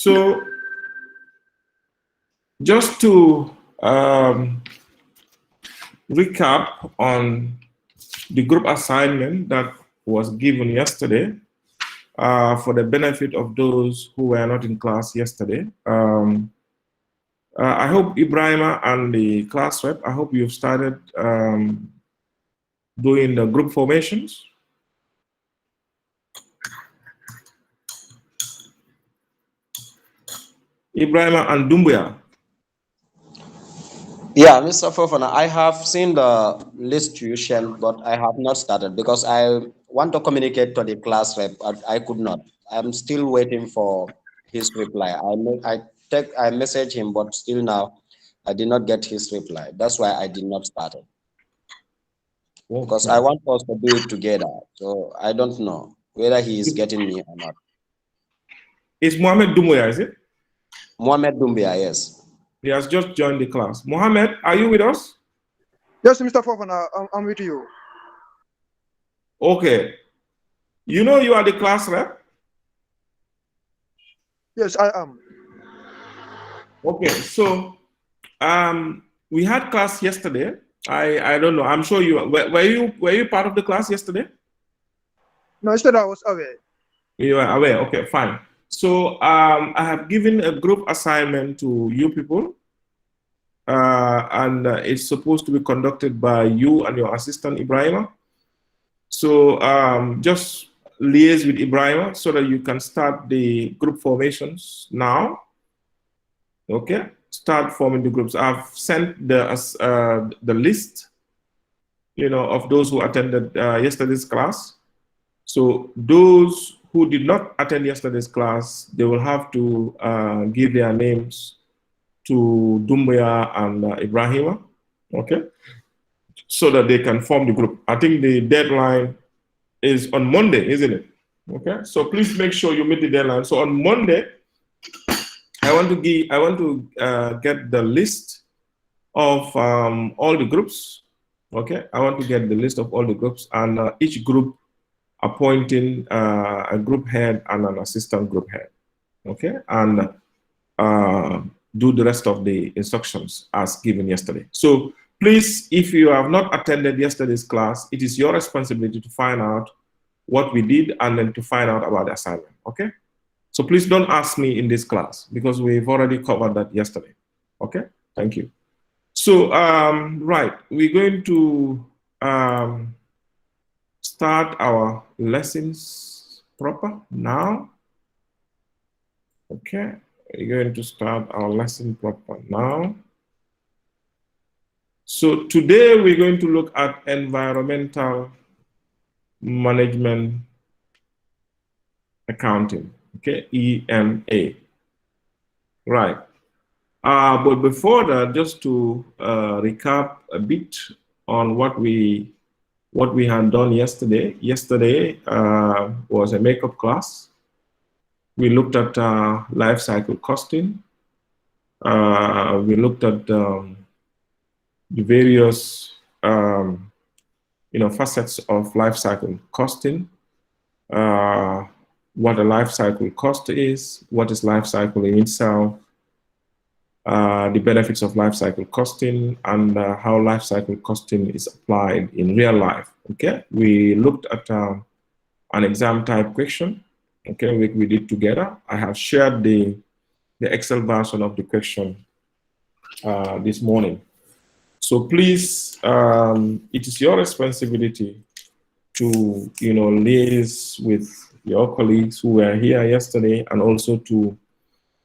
So just to recap on the group assignment that was given yesterday for the benefit of those who were not in class yesterday. I hope Ibrahima and the class rep, I hope you've started doing the group formations. Ibrahima and Dumbuya. Yeah, Mr. Fofana, I have seen the list you shared, but I have not started because I want to communicate to the class rep. I could not. I'm still waiting for his reply. I messaged him, but still now I did not get his reply. That's why I did not start it. Okay. Because I want us to do it together. So I don't know whether he is getting me or not. It's Mohammed Dumbuya, is it? Mohammed Dumbuya, yes. He has just joined the class. Mohammed, are you with us? Yes, Mr. Fofana, I'm with you. Okay. You know you are the class rep? Yes, I am. Okay, so we had class yesterday. I don't know. I'm sure you were you part of the class yesterday? No, yesterday I was away. You are aware. Okay, fine. So I have given a group assignment to you people, and it's supposed to be conducted by you and your assistant Ibrahima. So just liaise with Ibrahima so that you can start the group formations now. Okay, start forming the groups. I've sent the list, of those who attended yesterday's class. So those who did not attend yesterday's class, they will have to give their names to Dumbuya and Ibrahima, okay, so that they can form the group. I think the deadline is on Monday, isn't it? Okay, so please make sure you meet the deadline. So on Monday, I want to get the list of all the groups. Okay, I want to get the list of all the groups, and each group appointing a group head and an assistant group head. Okay, and do the rest of the instructions as given yesterday. So please, if you have not attended yesterday's class, it is your responsibility to find out what we did and then to find out about the assignment. Okay. So please don't ask me in this class because we've already covered that yesterday. Okay, thank you. So, right, we're going to start our lessons proper now. Okay, we're going to start our lesson proper now. So today we're going to look at environmental management accounting. Okay, EMA. Right. But before that, just to recap a bit on what we had done yesterday. Yesterday was a makeup class. We looked at life cycle costing. We looked at the various facets of life cycle costing. What a life cycle cost is, what is life cycle in itself, the benefits of life cycle costing, and how life cycle costing is applied in real life. Okay, we looked at an exam type question. Okay, we did together. I have shared the Excel version of the question this morning. So please, it is your responsibility to liaise with your colleagues who were here yesterday, and also to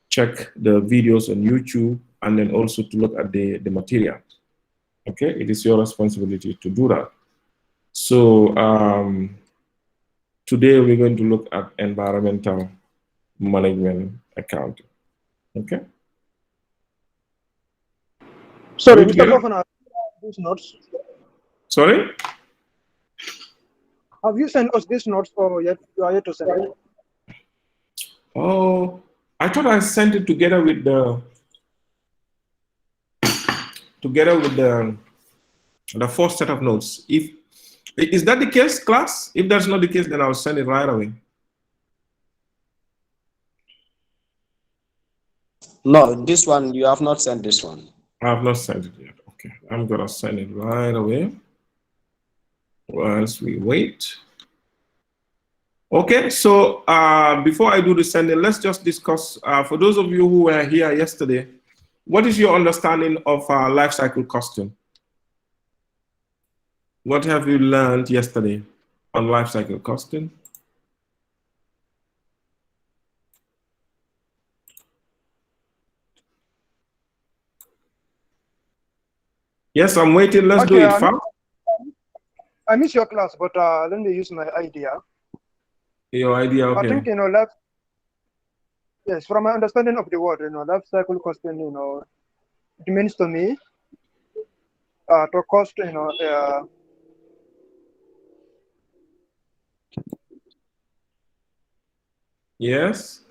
check the videos on YouTube, and then also to look at the material. Okay, it is your responsibility to do that. So today we're going to look at environmental management accounting. Okay. Sorry, Mr. Fofana, these notes. Sorry? Have you sent us these notes, or yet you are yet to send it? Oh, I thought I sent it together with the first set of notes. Is that the case, class? If that's not the case, then I'll send it right away. No, this one, you have not sent this one. I have not sent it yet. Okay, I'm gonna send it right away whilst we wait. Okay, so before I do the sending, let's just discuss, for those of you who were here yesterday, what is your understanding of life cycle costing? What have you learned yesterday on life cycle costing? Yes, I'm waiting. Let's do it fast. I miss your class, but let me use my idea. Your idea, okay. I think, yes, from my understanding of the word, life cycle costing, it means to me to cost, Yes.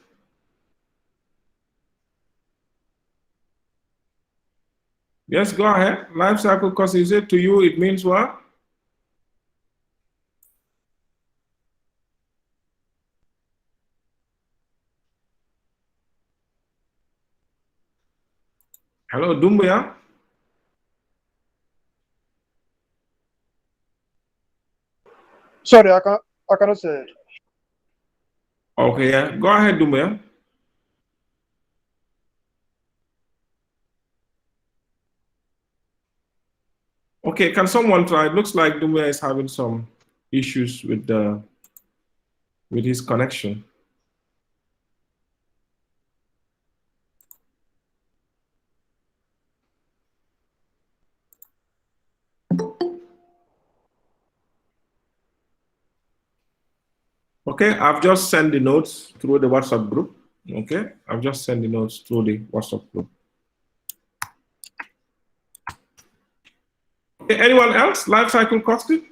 Yes, go ahead. Life cycle cost, is it to you, it means what? Hello, Dumbuya. Sorry, I cannot say it. Okay, yeah. Go ahead, Dumbuya. Okay, can someone try? It looks like Dumbuya is having some issues with his connection. Okay, I've just sent the notes through the WhatsApp group. Okay, I've just sent the notes through the WhatsApp group. Okay, anyone else? Life cycle costing?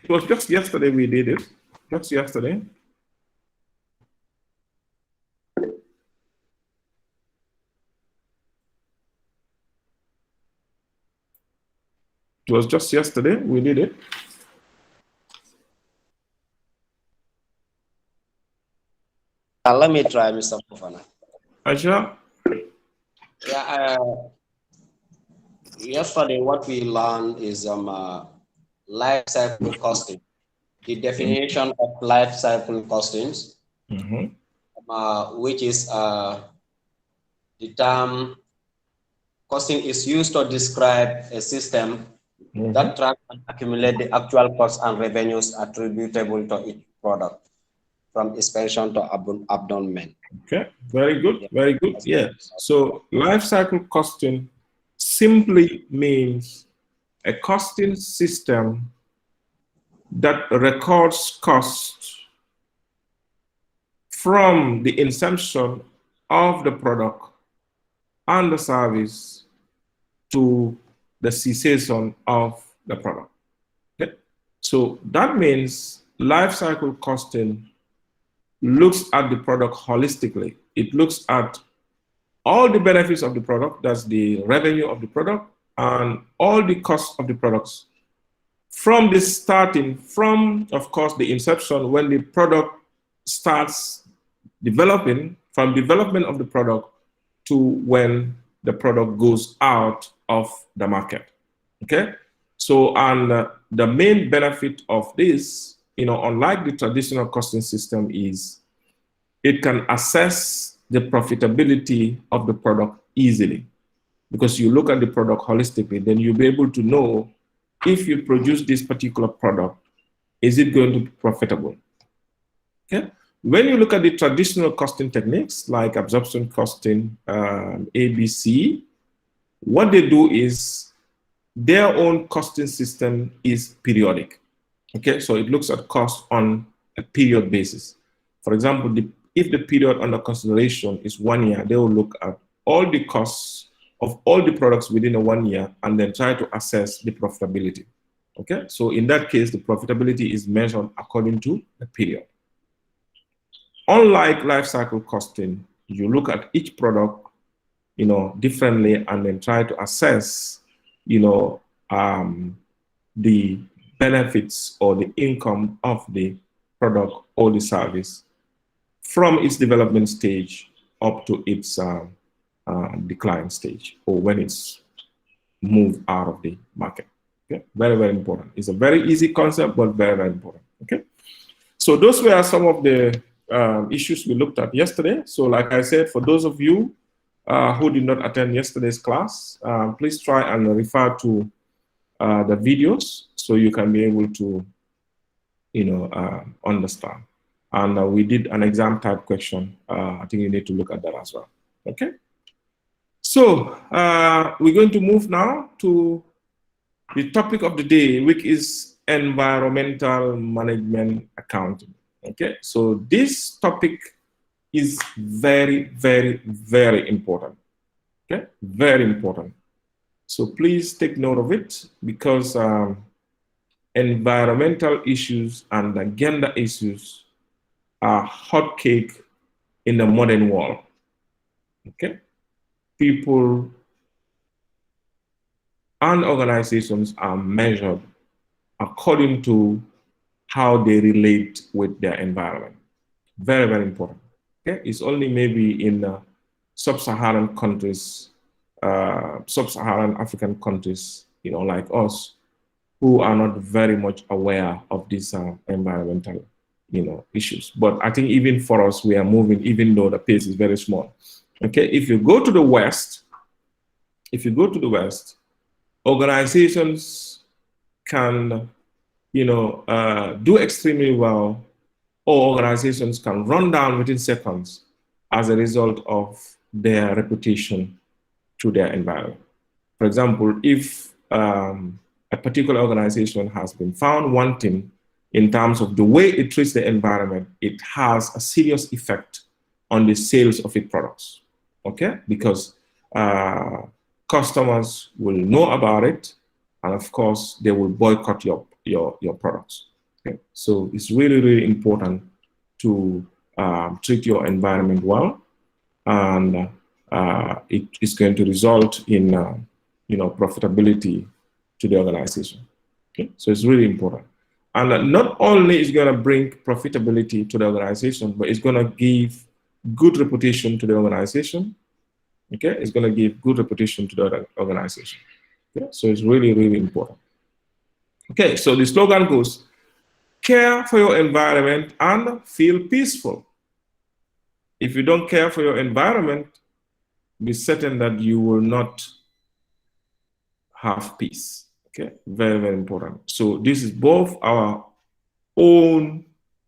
It was just yesterday we did it. Just yesterday. It was just yesterday we did it. Let me try, Mr. Fofana. Aisha? Yeah, yesterday what we learned is life cycle costing. The definition of life cycle costings, which is the term costing is used to describe a system that tracks and accumulates the actual costs and revenues attributable to each product, from expansion to abandonment. Okay, very good, very good. Yeah. So life cycle costing simply means a costing system that records costs from the inception of the product and the service to the cessation of the product. Okay? So that means life cycle costing looks at the product holistically. It looks at all the benefits of the product, that's the revenue of the product, and all the costs of the products. From the starting, from, of course, the inception, when the product starts developing, from development of the product to when the product goes out of the market. Okay? So, and the main benefit of this, unlike the traditional costing system, is it can assess the profitability of the product easily. Because you look at the product holistically, then you'll be able to know if you produce this particular product, is it going to be profitable? Okay. When you look at the traditional costing techniques like absorption costing, ABC, what they do is their own costing system is periodic. Okay, so it looks at cost on a period basis. For example, if the period under consideration is 1 year, they will look at all the costs of all the products within a 1 year and then try to assess the profitability. Okay, so in that case, the profitability is measured according to the period. Unlike life cycle costing, you look at each product, differently and then try to assess, the benefits or the income of the product or the service from its development stage up to its decline stage, or when it's moved out of the market. Okay, very, very important. It's a very easy concept, but very, very important. Okay, so those were some of the issues we looked at yesterday. So like I said, for those of you who did not attend yesterday's class, please try and refer to the videos so you can be able to, understand. And we did an exam type question. I think you need to look at that as well. Okay. So we're going to move now to the topic of the day, which is environmental management accounting. Okay. So this topic is very, very, very important. Okay. Very important. So please take note of it, because environmental issues and agenda issues are hotcake in the modern world. Okay, people and organizations are measured according to how they relate with their environment. Very, very important. Okay, it's only maybe in sub-Saharan countries, sub-Saharan African countries, like us, who are not very much aware of these environmental, issues. But I think even for us, we are moving, even though the pace is very small. Okay, if you go to the West, organizations can, do extremely well, or organizations can run down within seconds as a result of their reputation to their environment. For example, if a particular organization has been found wanting in terms of the way it treats the environment, it has a serious effect on the sales of its products, okay? Because customers will know about it, and of course, they will boycott your products, okay? So it's really, really important to treat your environment well, and it is going to result in, profitability to the organization. Okay, so it's really important. And not only is it going to bring profitability to the organization, but it's going to give good reputation to the organization. Okay, it's going to give good reputation to the organization. Okay, so it's really, really important. Okay, so the slogan goes, care for your environment and feel peaceful. If you don't care for your environment, be certain that you will not have peace. Okay, very, very important. So this is both our own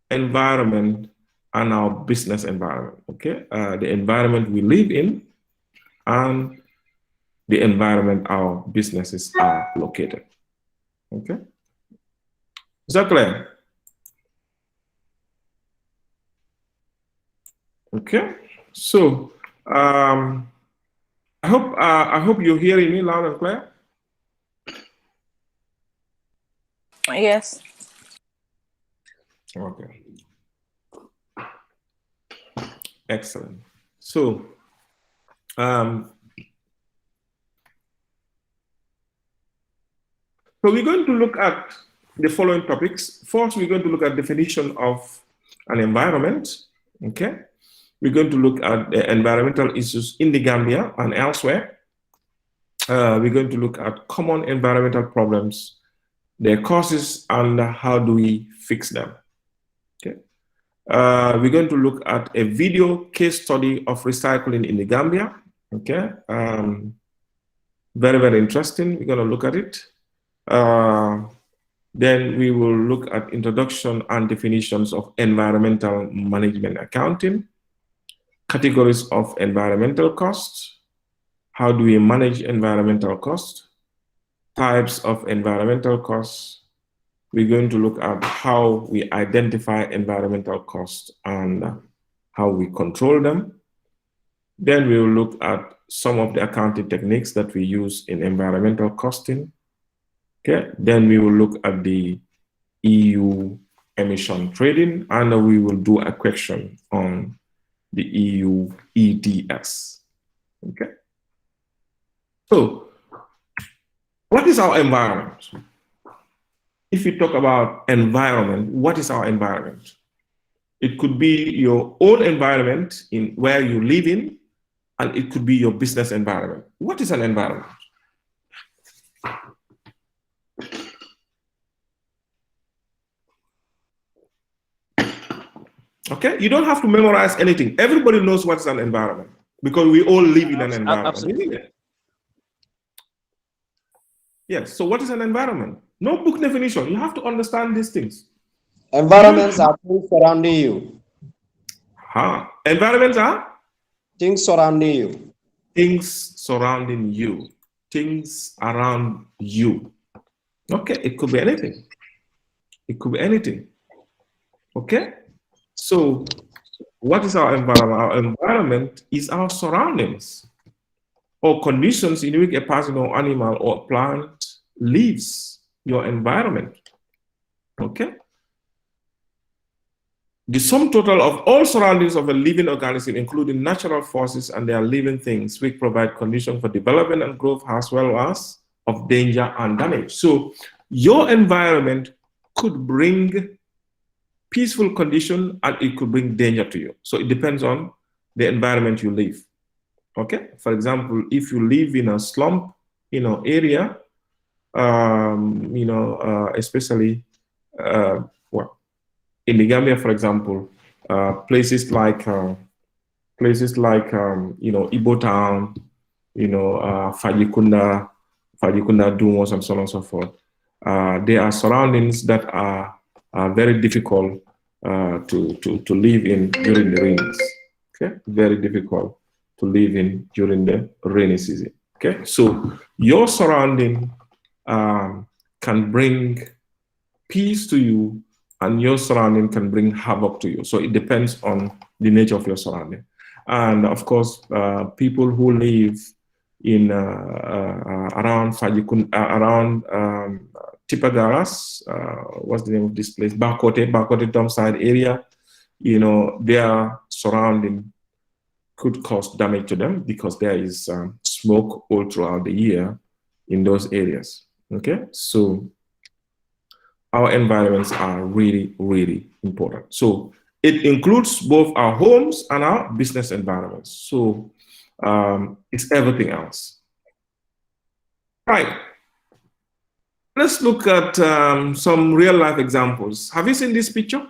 environment and our business environment. Okay, the environment we live in and the environment our businesses are located. Okay, is that clear? Okay, so I hope you're hearing me loud and clear. Yes. Okay. Excellent. So, so we're going to look at the following topics. First, we're going to look at definition of an environment. Okay. We're going to look at the environmental issues in the Gambia and elsewhere. We're going to look at common environmental problems, their causes, and how do we fix them. Okay. We're going to look at a video case study of recycling in the Gambia. Okay. Very, very interesting. We're going to look at it. Then we will look at introduction and definitions of environmental management accounting, categories of environmental costs, how do we manage environmental costs, types of environmental costs. We're going to look at how we identify environmental costs and how we control them. Then we will look at some of the accounting techniques that we use in environmental costing. Okay. Then we will look at the EU emission trading, and we will do a question on the EU ETS. Okay. So, what is our environment? If we talk about environment, what is our environment? It could be your own environment in where you live in, and it could be your business environment. What is an environment? Okay, you don't have to memorize anything. Everybody knows what's an environment because we all live in an environment. Absolutely. Isn't it? Yes, so what is an environment? No book definition. You have to understand these things. Environments are things surrounding you. Environments are? Things surrounding you. Things surrounding you. Things around you. Okay, it could be anything. It could be anything. Okay? So, what is our environment? Our environment is our surroundings or conditions in which a person or animal or plant lives, your environment. Okay? The sum total of all surroundings of a living organism, including natural forces and their living things, which provide conditions for development and growth as well as of danger and damage. So your environment could bring peaceful condition and it could bring danger to you. So it depends on the environment you live. Okay? For example, if you live in a slum, area, especially, in the Gambia, for example, places like Ibo Town, Fajikunda, Dumos, and so on and so forth. There are surroundings that are very difficult to live in during the rains. Okay, very difficult to live in during the rainy season. Okay, so your surrounding can bring peace to you, and your surrounding can bring havoc to you. So it depends on the nature of your surrounding. And of course, people who live in around Tipagaras, what's the name of this place? Bakote Dumpside area, their surrounding could cause damage to them because there is smoke all throughout the year in those areas. Okay, so our environments are really, really important. So it includes both our homes and our business environments. So it's everything else. Right. Let's look at some real life examples. Have you seen this picture?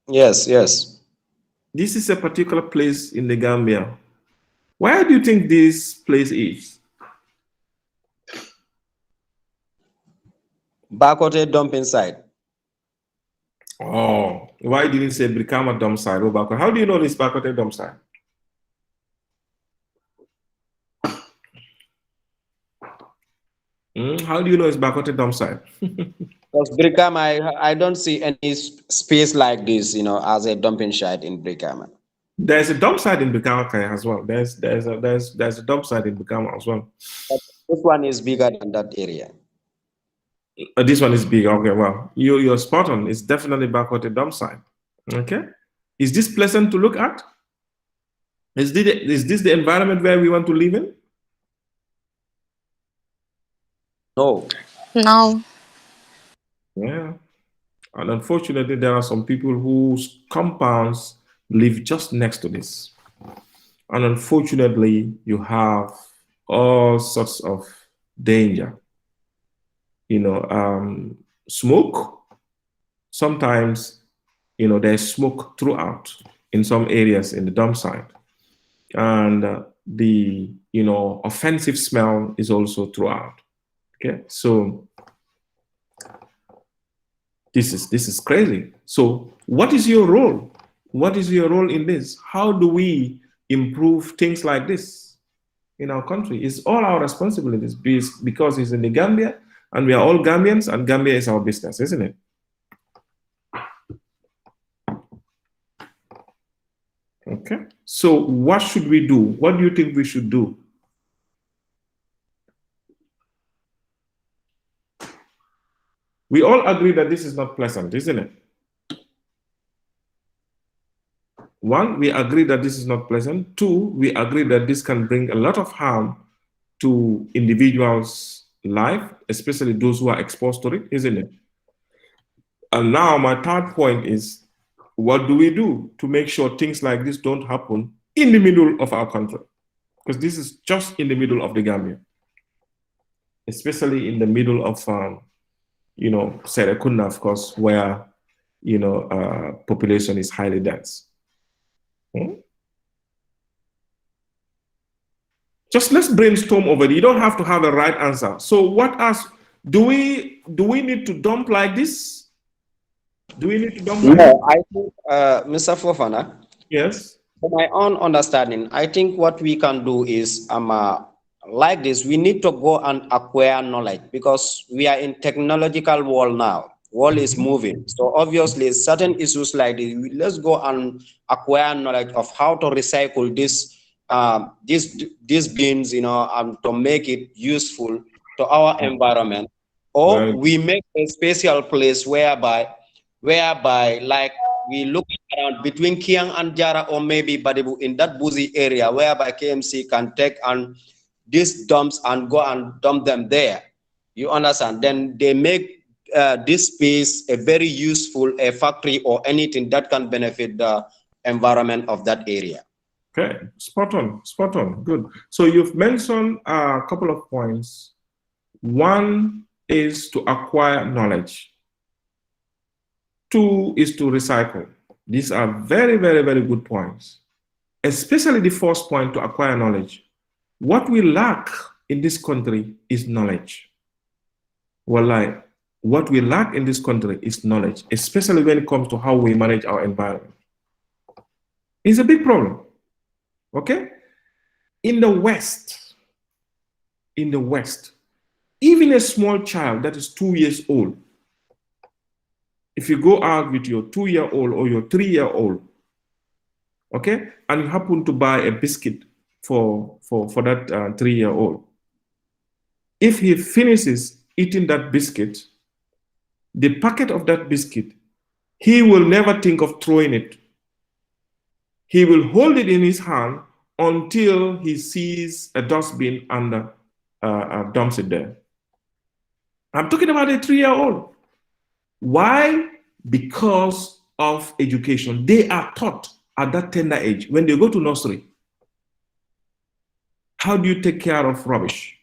Yes, yes. This is a particular place in the Gambia. Where do you think this place is? Bakote dumping site. Oh, why didn't you say Brikama dump site? How do you know this Bakote dump site? How do you know it's Bakote dump site? Because Brikama, I don't see any space like this, as a dumping site in Brikama. There's a dump site in Brikama as well. There's a dump site in Brikama as well. But this one is bigger than that area. This one is big. Okay, well, you're spot on. It's definitely Bakote dump site. Okay, is this pleasant to look at? Is this the environment where we want to live in? No. No. Yeah, and unfortunately, there are some people whose compounds live just next to this, and unfortunately, you have all sorts of danger. Smoke. Sometimes, there's smoke throughout in some areas in the dump site, and the offensive smell is also throughout. Okay, so this is crazy. So what is your role? What is your role in this? How do we improve things like this in our country? It's all our responsibilities because it's in the Gambia and we are all Gambians and Gambia is our business, isn't it? Okay, so what should we do? What do you think we should do? We all agree that this is not pleasant, isn't it? One, we agree that this is not pleasant. Two, we agree that this can bring a lot of harm to individuals' life, especially those who are exposed to it, isn't it? And now my third point is, what do we do to make sure things like this don't happen in the middle of our country? Because this is just in the middle of the Gambia, especially in the middle of, Serekunda, of course, where, population is highly dense. Just let's brainstorm over it. You don't have to have a right answer. So what else? Do we need to dump like this? Do we need to dump like this? No, I think, Mr. Fofana, Yes. from my own understanding, I think what we can do is like this. We need to go and acquire knowledge because we are in technological world now. World is moving, so obviously certain issues like this. Let's go and acquire knowledge of how to recycle these beans, to make it useful to our environment, or we make a special place whereby like we look around between Kiang and Jara, or maybe Badibu in that busy area whereby KMC can take and these dumps and go and dump them there. You understand? Then they make this space a very useful a factory or anything that can benefit the environment of that area. Okay, spot on, good. So you've mentioned a couple of points. One is to acquire knowledge. Two is to recycle. These are very, very, very good points, especially the first point, to acquire knowledge. What we lack in this country is knowledge. Wallahi, what we lack in this country is knowledge, especially when it comes to how we manage our environment. It's a big problem, okay? In the West, even a small child that is 2 years old, if you go out with your 2-year-old or your 3-year-old, okay, and you happen to buy a biscuit for that 3-year-old, if he finishes eating that biscuit, the packet of that biscuit, he will never think of throwing it. He will hold it in his hand until he sees a dustbin and dumps it there. I'm talking about a 3-year-old. Why? Because of education. They are taught at that tender age, when they go to nursery, how do you take care of rubbish?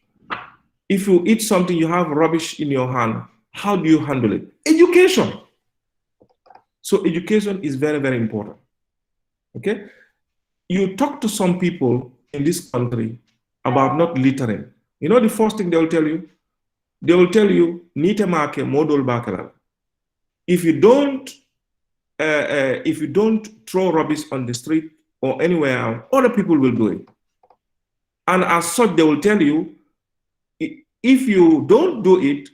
If you eat something, you have rubbish in your hand, how do you handle it? Education. So education is very, very important. Okay? You talk to some people in this country about not littering. You know the first thing they will tell you? They will tell you, "Nite make modol bakala." If you don't throw rubbish on the street or anywhere else, other people will do it. And as such, they will tell you, if you don't do it,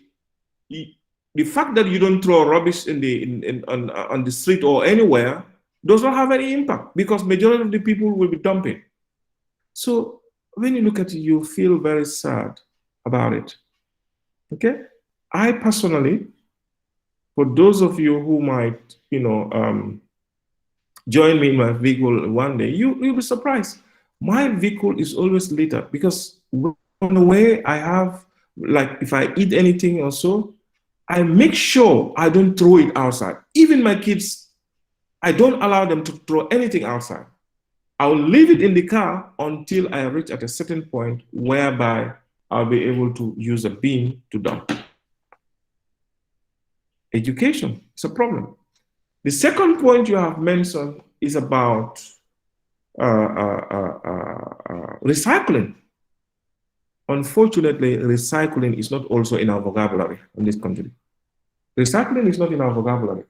the fact that you don't throw rubbish on the street or anywhere does not have any impact, because majority of the people will be dumping. So when you look at it, you feel very sad about it. Okay? I personally, for those of you who might, join me in my vehicle one day, you'll be surprised. My vehicle is always littered, because on the way I have, like, if I eat anything or so, I make sure I don't throw it outside. Even my kids, I don't allow them to throw anything outside. I'll leave it in the car until I reach at a certain point whereby I'll be able to use a bin to dump. Education is a problem. The second point you have mentioned is about recycling. Unfortunately, recycling is not also in our vocabulary in this country. Recycling is not in our vocabulary.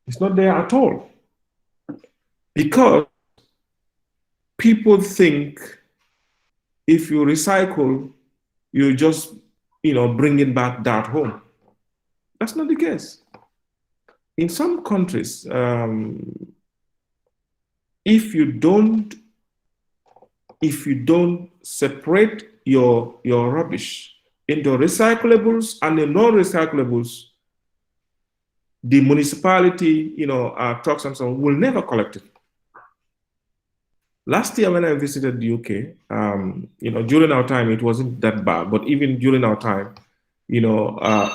It's not there at all. Because people think if you recycle, you just, bring it back that home. That's not the case. In some countries, if you don't separate your rubbish into recyclables and the non-recyclables, the municipality, trucks and so on, will never collect it. Last year when I visited the UK, during our time, it wasn't that bad, but even during our time,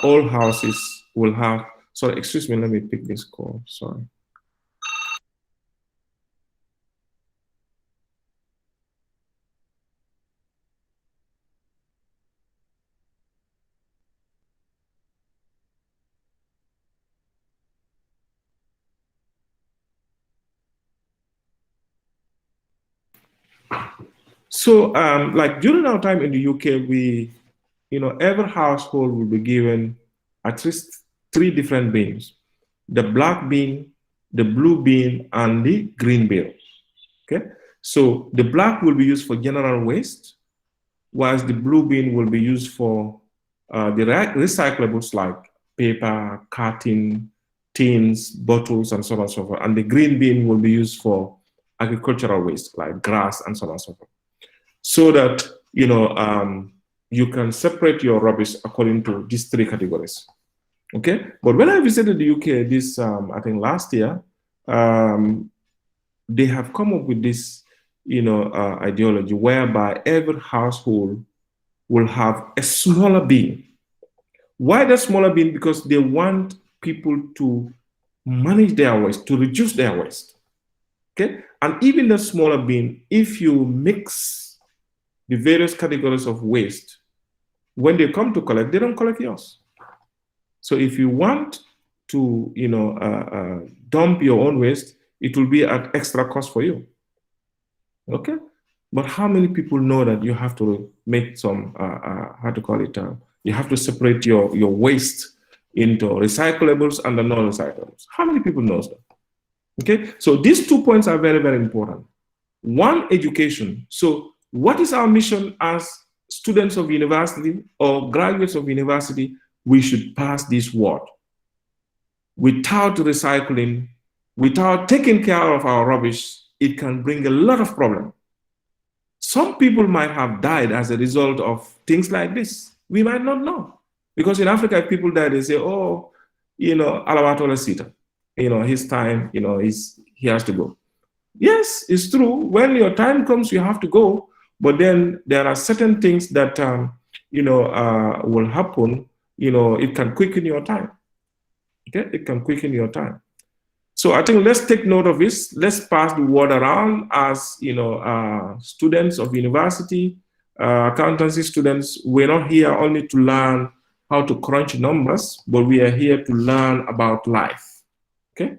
all houses will have, sorry, excuse me, let me pick this call, sorry. So, like during our time in the UK, every household will be given at least 3 different bins: the black bin, the blue bin, and the green bin. Okay, so the black will be used for general waste, whilst the blue bin will be used for the recyclables like paper, carton, tins, bottles, and so on and so forth. And the green bin will be used for agricultural waste like grass and so on and so forth. So that you can separate your rubbish according to these 3 categories. Okay, but when I visited the UK this I think last year, they have come up with this ideology whereby every household will have a smaller bin. Why the smaller bin? Because they want people to manage their waste, to reduce their waste. Okay, and even the smaller bin, if you mix the various categories of waste, when they come to collect, they don't collect yours. So if you want to, dump your own waste, it will be at extra cost for you. Okay, but how many people know that you have to make some, you have to separate your waste into recyclables and the non-recyclables? How many people knows that? Okay, so these 2 points are very, very important. One, education. So what is our mission as students of university or graduates of university? We should pass this word. Without recycling, without taking care of our rubbish, it can bring a lot of problems. Some people might have died as a result of things like this. We might not know. Because in Africa, if people die, they say, oh, Alawatola Sita, his time, he has to go. Yes, it's true. When your time comes, you have to go. But then there are certain things that, will happen. It can quicken your time. Okay, it can quicken your time. So I think let's take note of this. Let's pass the word around as, students of university, accountancy students. We're not here only to learn how to crunch numbers, but we are here to learn about life. Okay.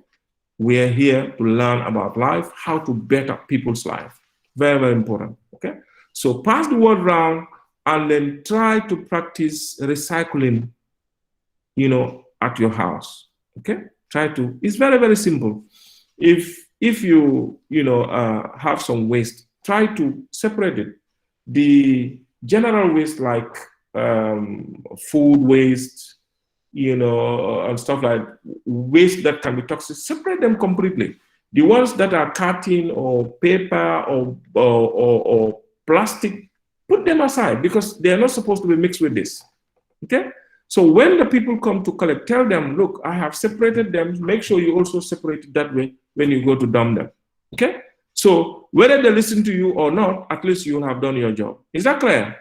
We are here to learn about life, how to better people's life. Very, very important, okay? So pass the word around and then try to practice recycling, at your house, okay? It's very, very simple. If you, have some waste, try to separate it. The general waste like food waste, and stuff like waste that can be toxic, separate them completely. The ones that are carton or paper or plastic, put them aside because they are not supposed to be mixed with this. Okay? So when the people come to collect, tell them, look, I have separated them. Make sure you also separate it that way when you go to dump them. Okay? So whether they listen to you or not, at least you will have done your job. Is that clear?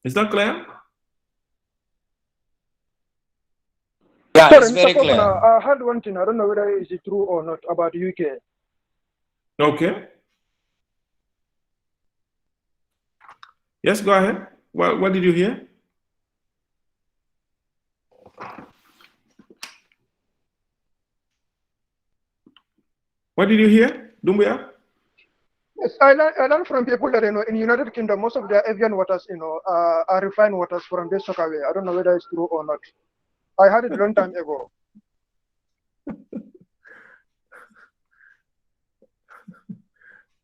Is that clear? Yeah, Sorry, it's very Mr. clear. Faulkner, I heard one thing. I don't know whether is it true or not about UK. Okay. Yes, go ahead. What did you hear? What did you hear, Dumbuya? Yes, I learned from people that in United Kingdom, most of their Evian waters, are refined waters from this away. I don't know whether it's true or not. I heard it a long time ago.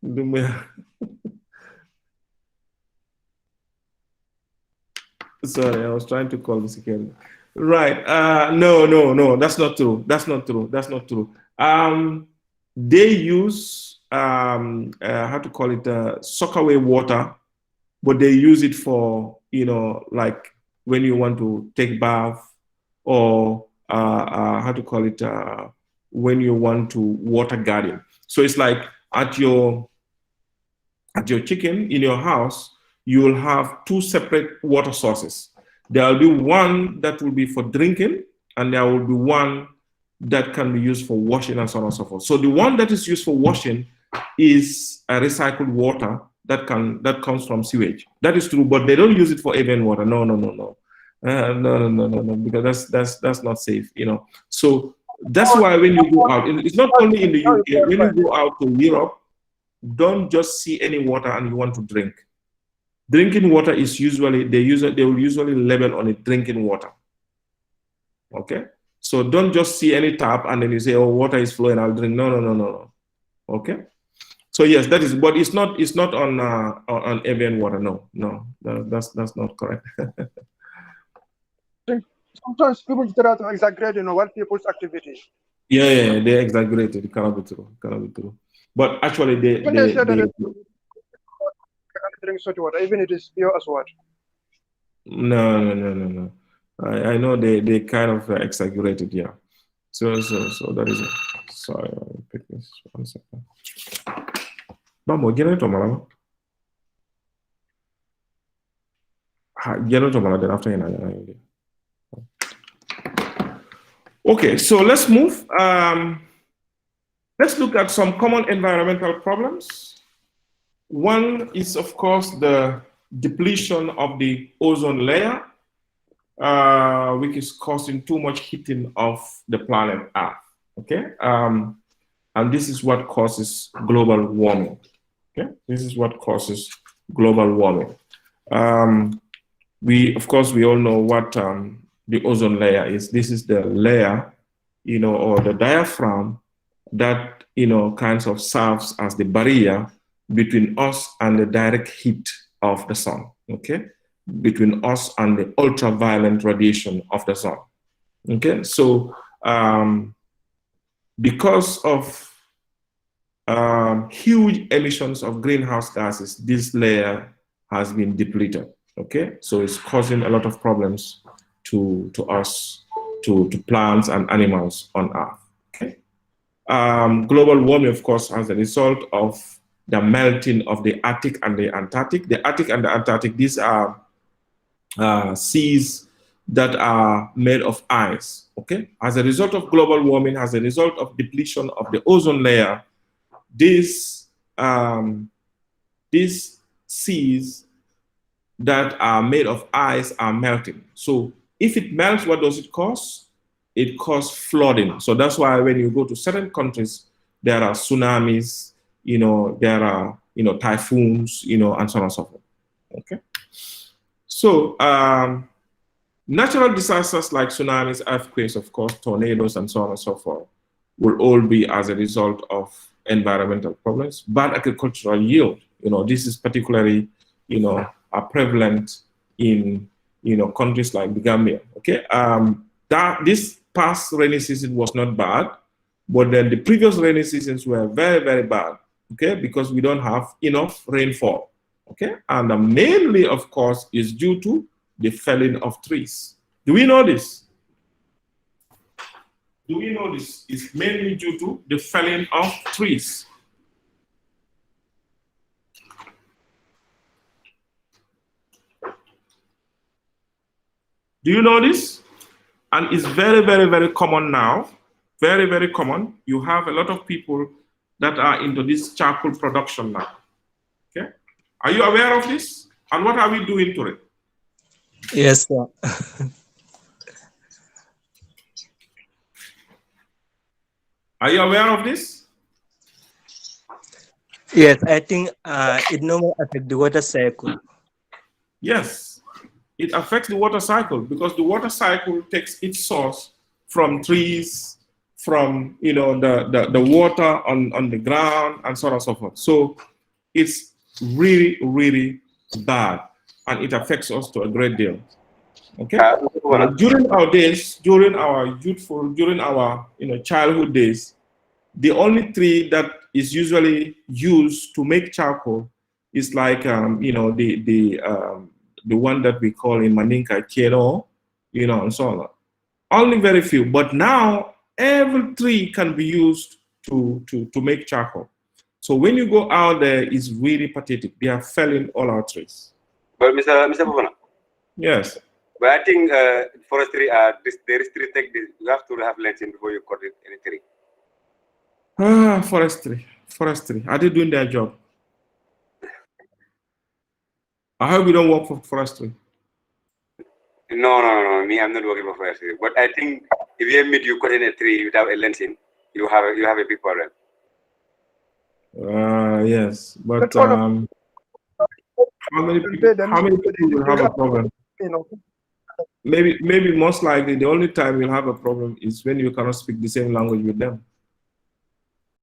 Dumbuya. Sorry, I was trying to call the security. Right. No, that's not true. That's not true. That's not true. They use how to call it sockaway water, but they use it for like when you want to take bath or how to call it when you want to water garden. So it's like at your at your chicken in your house, you will have two separate water sources. There will be one that will be for drinking, and there will be one that can be used for washing and so on and so forth. So the one that is used for washing is a recycled water that comes from sewage. That is true, but they don't use it for avian water. No, because that's not safe, you know. So that's why when you go out, it's not only in the UK. When you go out to Europe, don't just see any water and you want to drink. Drinking water is usually they will usually label on it drinking water. Okay, so don't just see any tap and then you say, oh, water is flowing, I'll drink. No. Okay, so yes, that is, but it's not on avian water. No, that's not correct. Sometimes people try to exaggerate, you know, what people's activity. Yeah, they exaggerated. It cannot be true. But actually, they drink salt water, even it is pure as water. No. I know they kind of exaggerated, yeah. So that is it. Sorry, I'll pick this 1 second. Vamos, lleno to malama. Lleno to malama. Then after okay, so let's move. Let's look at some common environmental problems. One is, of course, the depletion of the ozone layer, which is causing too much heating of the planet Earth. Okay, and this is what causes global warming. Okay, this is what causes global warming. We all know what the ozone layer is. This is the layer, you know, or the diaphragm that, you know, kinds of serves as the barrier between us and the direct heat of the sun. Okay, between us and the ultraviolet radiation of the sun. Okay, so because of huge emissions of greenhouse gases, this layer has been depleted. Okay, so it's causing a lot of problems to us, to plants and animals on Earth. Okay, global warming, of course, as a result of the melting of the Arctic and the Antarctic. The Arctic and the Antarctic, these are seas that are made of ice. Okay, as a result of global warming, as a result of depletion of the ozone layer, these seas that are made of ice are melting. So if it melts, what does it cause? It causes flooding. So that's why when you go to certain countries, there are tsunamis, you know, there are, you know, typhoons, you know, and so on and so forth. Okay. So natural disasters like tsunamis, earthquakes, of course, tornadoes, and so on and so forth, will all be as a result of environmental problems. Bad agricultural yield, you know, this is particularly, you know, are prevalent in, you know, countries like the Gambia. Okay, that this past rainy season was not bad, but then the previous rainy seasons were very, very bad. Okay, because we don't have enough rainfall. Okay, and mainly, of course, is due to the felling of trees. Do we know this? Do we know this is mainly due to the felling of trees? Do you know this? And it's very, very, very common now. Very, very common. You have a lot of people that are into this charcoal production now. Okay? Are you aware of this? And what are we doing to it? Yes, sir. Are you aware of this? Yes, I think it normally affects the water cycle. Yes, it affects the water cycle because the water cycle takes its source from trees, from, you know, the water on the ground, and so on and so forth. So it's really, really bad, and it affects us to a great deal. Okay. During our days, during our childhood days, the only tree that is usually used to make charcoal is like the one that we call in Maninka Kero, you know, and so on. Only very few, but now every tree can be used to make charcoal. So when you go out there, it's really pathetic. They are felling all our trees. But Mr. Bovana, Yes. but I think forestry they restrict this. You have to have lensing before you cut any tree. Ah, forestry. Are they doing their job? I hope you don't work for forestry. No. Me, I'm not working for forestry. But I think if you admit you cut in a tree without a lensing, you have a big problem. Yes, but That's all of- how many people will have a problem? You know, Maybe most likely the only time you'll have a problem is when you cannot speak the same language with them.